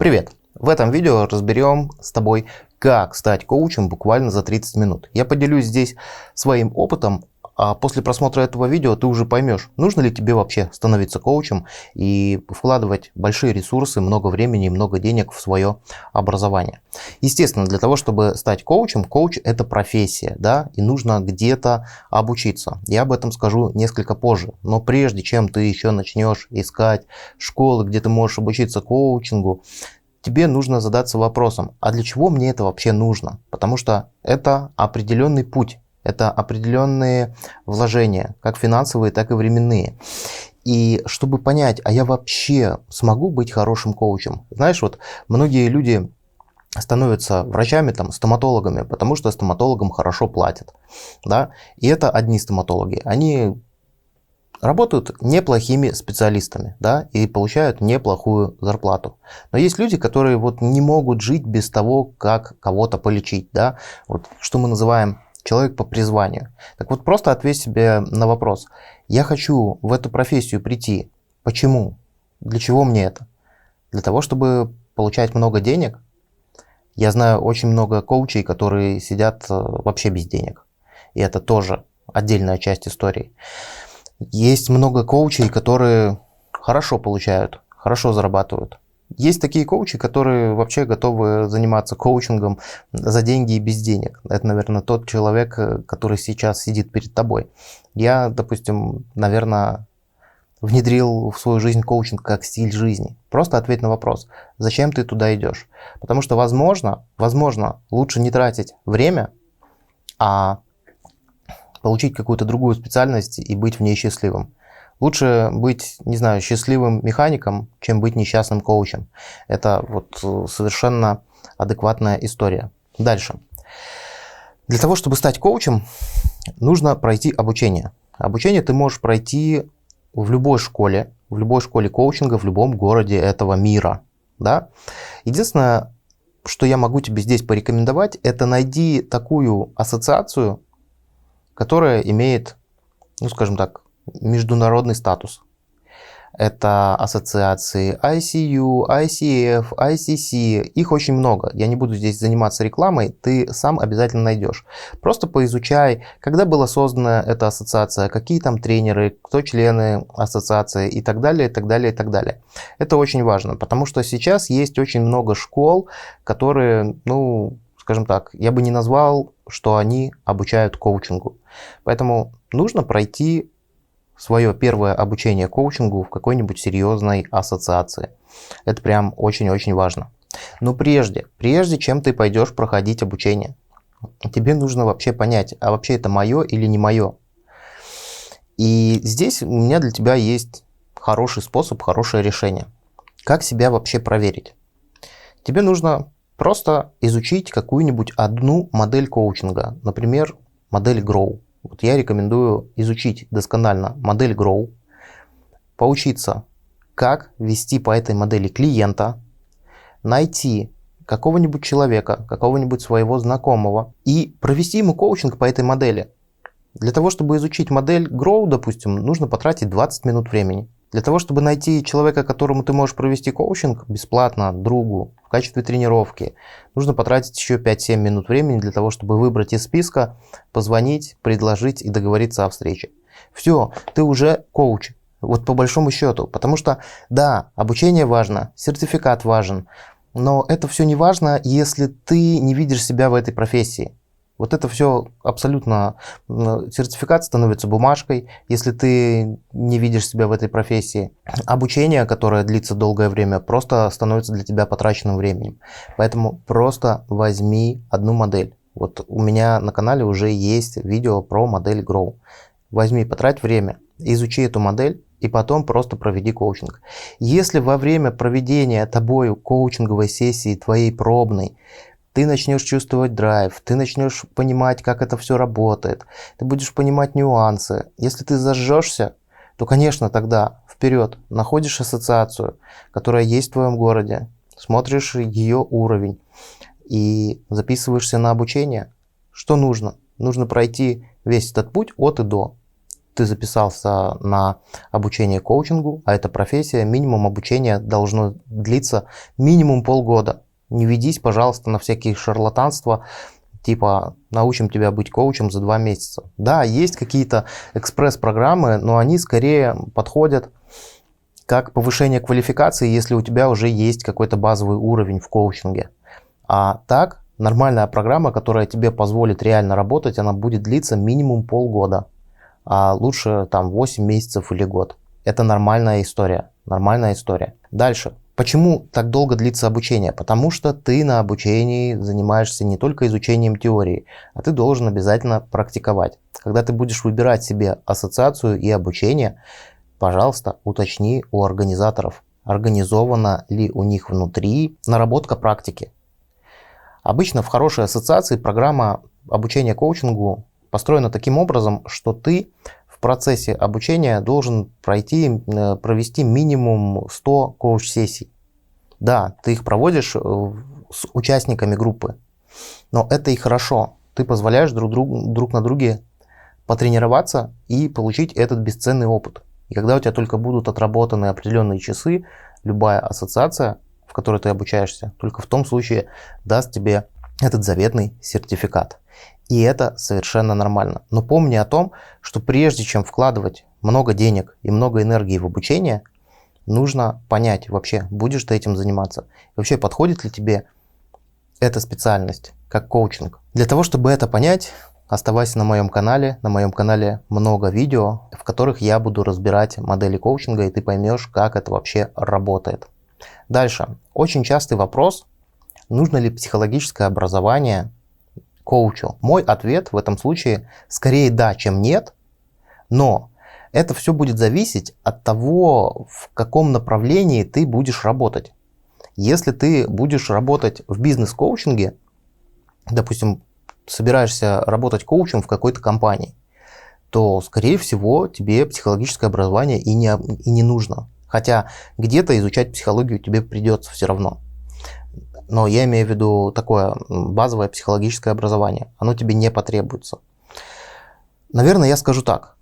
Привет! В этом видео разберем с тобой, как стать коучем буквально за 30 минут. Я поделюсь здесь своим опытом, а после просмотра этого видео ты уже поймешь, нужно ли тебе вообще становиться коучем и вкладывать большие ресурсы, много времени и много денег в свое образование. Естественно, для того, чтобы стать коучем, коуч – это профессия, да, и нужно где-то обучиться. Я об этом скажу несколько позже. Но прежде чем ты еще начнешь искать школы, где ты можешь обучиться коучингу, тебе нужно задаться вопросом, а для чего мне это вообще нужно? Потому что это определенный путь, это определенные вложения, как финансовые, так и временные. И чтобы понять, а я вообще смогу быть хорошим коучем? Знаешь, вот многие люди становятся врачами, там, стоматологами, потому что стоматологам хорошо платят. Да? И это одни стоматологи. Они работают неплохими специалистами, да, и получают неплохую зарплату. Но есть люди, которые вот не могут жить без того, как кого-то полечить, да, вот что мы называем человек по призванию. Так вот, просто ответь себе на вопрос: я хочу в эту профессию прийти. Почему? Для чего мне это? Для того, чтобы получать много денег? Я знаю очень много коучей, которые сидят вообще без денег. И это тоже отдельная часть истории. Есть много коучей, которые хорошо получают, хорошо зарабатывают. Есть такие коучи, которые вообще готовы заниматься коучингом за деньги и без денег. Это, наверное, тот человек, который сейчас сидит перед тобой. Я, допустим, наверное, внедрил в свою жизнь коучинг как стиль жизни. Просто ответь на вопрос, зачем ты туда идешь. Потому что, возможно, лучше не тратить время, а получить какую-то другую специальность и быть в ней счастливым. Лучше быть, не знаю, счастливым механиком, чем быть несчастным коучем. Это вот совершенно адекватная история. Дальше. Для того, чтобы стать коучем, нужно пройти обучение. Обучение ты можешь пройти в любой школе коучинга, в любом городе этого мира. Да? Единственное, что я могу тебе здесь порекомендовать, это найди такую ассоциацию, которая имеет, ну скажем так, международный статус. Это ассоциации ICU, ICF, ICC, их очень много. Я не буду здесь заниматься рекламой, ты сам обязательно найдешь. Просто поизучай, когда была создана эта ассоциация, какие там тренеры, кто члены ассоциации и так далее, и так далее, и так далее. Это очень важно, потому что сейчас есть очень много школ, которые, ну, скажем так, я бы не назвал, что они обучают коучингу. Поэтому нужно пройти свое первое обучение коучингу в какой-нибудь серьезной ассоциации. Это прям очень-очень важно. Но прежде чем ты пойдешь проходить обучение, тебе нужно вообще понять, а вообще это мое или не мое. И здесь у меня для тебя есть хороший способ, хорошее решение. Как себя вообще проверить? Тебе нужно просто изучить какую-нибудь одну модель коучинга, например, модель Grow. Вот я рекомендую изучить досконально модель Grow, поучиться, как вести по этой модели клиента, найти какого-нибудь человека, какого-нибудь своего знакомого и провести ему коучинг по этой модели. Для того, чтобы изучить модель Grow, допустим, нужно потратить 20 минут времени. Для того, чтобы найти человека, которому ты можешь провести коучинг бесплатно, другу, в качестве тренировки, нужно потратить еще 5-7 минут времени для того, чтобы выбрать из списка, позвонить, предложить и договориться о встрече. Все, ты уже коуч. Вот по большому счету. Потому что, да, обучение важно, сертификат важен, но это все не важно, если ты не видишь себя в этой профессии. Вот это все абсолютно, сертификат становится бумажкой, если ты не видишь себя в этой профессии. Обучение, которое длится долгое время, просто становится для тебя потраченным временем. Поэтому просто возьми одну модель. Вот у меня на канале уже есть видео про модель Grow. Возьми, потрать время, изучи эту модель и потом просто проведи коучинг. Если во время проведения тобой коучинговой сессии, твоей пробной, ты начнешь чувствовать драйв, ты начнешь понимать, как это все работает, ты будешь понимать нюансы. Если ты зажжешься, то, конечно, тогда вперед, находишь ассоциацию, которая есть в твоем городе, смотришь ее уровень и записываешься на обучение. Что нужно? Нужно пройти весь этот путь от и до. ты записался на обучение коучингу, а это профессия, минимум обучения должно длиться минимум полгода. Не ведись, пожалуйста, на всякие шарлатанства, типа научим тебя быть коучем за 2 месяца. Да, есть какие-то экспресс-программы, но они скорее подходят как повышение квалификации, если у тебя уже есть какой-то базовый уровень в коучинге. А так, нормальная программа, которая тебе позволит реально работать, она будет длиться минимум полгода, а лучше там 8 месяцев или год. Это нормальная история, нормальная история. Дальше. Почему так долго длится обучение? Потому что ты на обучении занимаешься не только изучением теории, а ты должен обязательно практиковать. Когда ты будешь выбирать себе ассоциацию и обучение, пожалуйста, уточни у организаторов, организована ли у них внутри наработка практики. Обычно в хорошей ассоциации программа обучения коучингу построена таким образом, что ты в процессе обучения должен провести минимум 100 коуч-сессий. Да, ты их проводишь с участниками группы, но это и хорошо. Ты позволяешь друг на друге потренироваться и получить этот бесценный опыт. И когда у тебя только будут отработаны определенные часы, любая ассоциация, в которой ты обучаешься, только в том случае даст тебе этот заветный сертификат. И это совершенно нормально. Но помни о том, что прежде чем вкладывать много денег и много энергии в обучение, нужно понять вообще, будешь ты этим заниматься. И вообще, подходит ли тебе эта специальность как коучинг. Для того, чтобы это понять, оставайся на моем канале. На моем канале много видео, в которых я буду разбирать модели коучинга, и ты поймешь, как это вообще работает. Дальше. Очень частый вопрос, нужно ли психологическое образование коучу. Мой ответ в этом случае скорее да, чем нет, но это все будет зависеть от того, в каком направлении ты будешь работать. Если ты будешь работать в бизнес-коучинге, допустим, собираешься работать коучем в какой-то компании, то, скорее всего, тебе психологическое образование и не нужно. Хотя где-то изучать психологию тебе придется все равно. Но я имею в виду такое базовое психологическое образование. Оно тебе не потребуется. Наверное, я скажу так.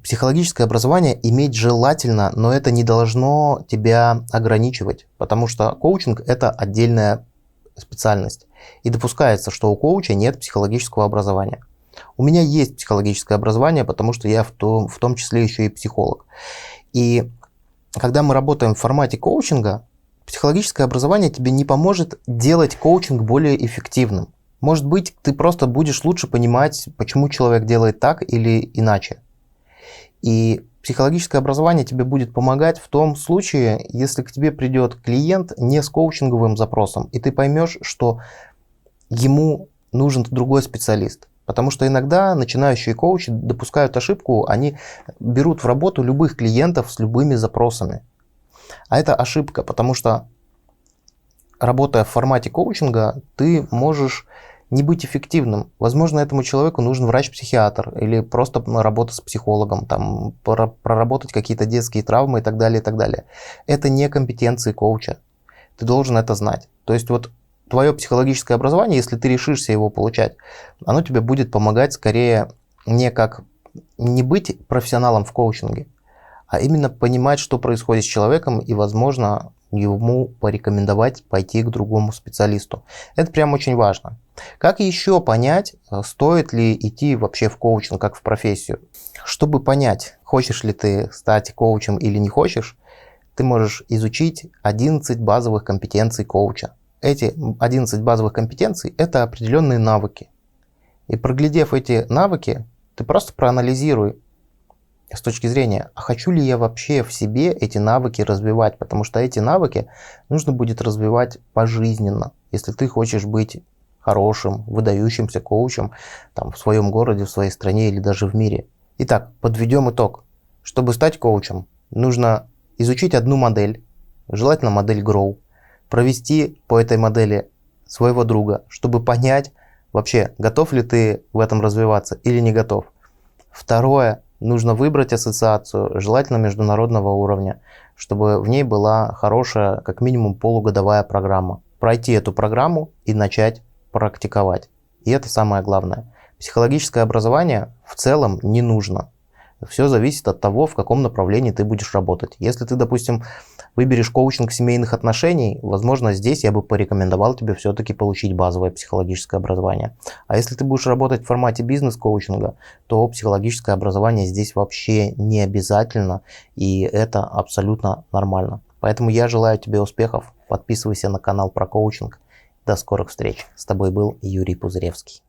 Психологическое образование иметь желательно, но это не должно тебя ограничивать. Потому что коучинг – это отдельная специальность. И допускается, что у коуча нет психологического образования. У меня есть психологическое образование, потому что я в том числе еще и психолог. И когда мы работаем в формате коучинга, психологическое образование тебе не поможет делать коучинг более эффективным. Может быть, ты просто будешь лучше понимать, почему человек делает так или иначе. И психологическое образование тебе будет помогать в том случае, если к тебе придет клиент не с коучинговым запросом, и ты поймешь, что ему нужен другой специалист. Потому что иногда начинающие коучи допускают ошибку, они берут в работу любых клиентов с любыми запросами. А это ошибка, потому что, работая в формате коучинга, ты можешь не быть эффективным. Возможно, этому человеку нужен врач-психиатр или просто работа с психологом, там, проработать какие-то детские травмы и так далее, и так далее. Это не компетенции коуча. Ты должен это знать. То есть вот твое психологическое образование, если ты решишься его получать, оно тебе будет помогать скорее не быть профессионалом в коучинге, а именно понимать, что происходит с человеком, и, возможно, ему порекомендовать пойти к другому специалисту. Это прям очень важно. Как еще понять, стоит ли идти вообще в коучинг, как в профессию? Чтобы понять, хочешь ли ты стать коучем или не хочешь, ты можешь изучить 11 базовых компетенций коуча. Эти 11 базовых компетенций – это определенные навыки. И проглядев эти навыки, ты просто проанализируй с точки зрения, а хочу ли я вообще в себе эти навыки развивать, потому что эти навыки нужно будет развивать пожизненно, если ты хочешь быть хорошим, выдающимся коучем там, в своем городе, в своей стране или даже в мире. Итак, подведем итог. Чтобы стать коучем, нужно изучить одну модель, желательно модель Grow, провести по этой модели своего друга, чтобы понять вообще, готов ли ты в этом развиваться или не готов. Второе, нужно выбрать ассоциацию, желательно международного уровня, чтобы в ней была хорошая, как минимум, полугодовая программа. Пройти эту программу и начать практиковать. И это самое главное. Психологическое образование в целом не нужно. Все зависит от того, в каком направлении ты будешь работать. Если ты, допустим, выберешь коучинг семейных отношений, возможно, здесь я бы порекомендовал тебе все-таки получить базовое психологическое образование. А если ты будешь работать в формате бизнес-коучинга, то психологическое образование здесь вообще не обязательно, и это абсолютно нормально. Поэтому я желаю тебе успехов. Подписывайся на канал про коучинг. До скорых встреч. С тобой был Юрий Пузыревский.